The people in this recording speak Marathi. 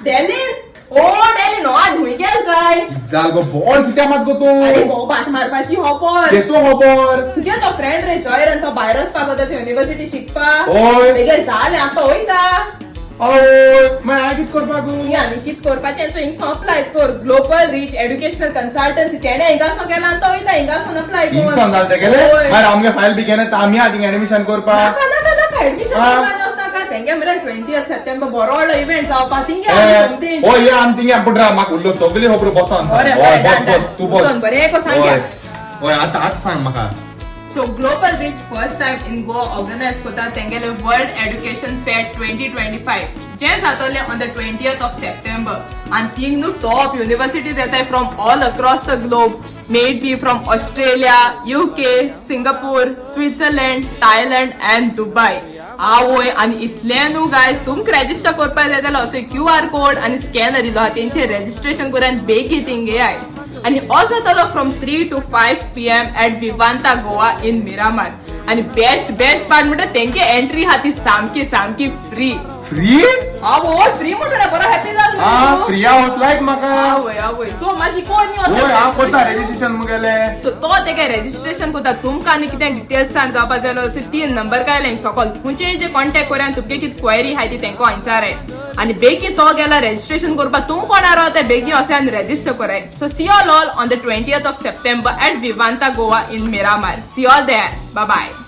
डेलीन ओ डेलीन आज हुई गेल काय जाल गो बॉल कित्या मात गो तू अरे भोव भाट मारपाची होपर केसो खबर तुगे तो फ्रेंड रे जॉयर तो भायर वचपाक वता युनिव्हर्सिटी शिकपा ओय तेगे जाले आमकां वयता ओय मैं कित करपाक आनी कित करपाचें हिंग अप्लाय कर ग्लोबल रीच एड्युकेशनल कन्सल्टन्सी तेणे हिंगासो केला आनी तो वयता हिंगासून अप्लाय कर इंसान जाल ते गेले मार आमगे फाईल बी घेने आमी आती एडमिशन करपाक नाका एडमिशन करपाक वचनाका तेंगे मेरेन 20th सप्टेंबर बरो व्हडलो इव्हेंट जावपा तिंगे आमी समथींग ओय ये आम तिंगे पुडरा म्हाका उरलो सगळी खबर बसोन बस तू बस बरें एको सांगया ओय आतां सांग म्हाका So Global Reach first time in Goa organized kota tengele World Education Fair 2025 जे जातले on the 20th of September and thing nu top universities येताय from all across the globe may it be from Australia, UK, Singapore, Switzerland, Thailand and Dubai आवय आणि इतले न्हू गायज तुमक रजिस्टर करपाक जाय जाल्यार असो QR कोड आणि स्कॅनर दिलो हा तेंचे रजिस्ट्रेशन करून बेगी थिंगे आय आणि also जातलो from 3 to 5 PM at Vivanta Goa in Miramar आणि बेस्ट पार्ट म्हणटा तेंके एंट्री हा ती सामकी फ्री आवय फ्री म्हणटा बरो हॅपी जालो फ्री हाऊस लायक म्हाका आवय तो माझी कोण ओय हांव करता रजिस्ट्रेशन मुगेले सो तो तेगे रजिस्ट्रेशन करता तुमकां आनी कितें डिटेल्स सांग जावपाक जाय जाल्यार 3 नंबर कायले सकल खंयचे जे कॉन्टॅक्ट करा तुमगे कितें क्वेरी आहाय ती तेंका विचाराय आणि बेगी तो गेला रजिस्ट्रेशन करपाक तूं कोणार ते बेगी असे आनी रजिस्टर कराय so see all on the 20th of September at Vivanta Goa in Miramar. See you all there. Bye bye.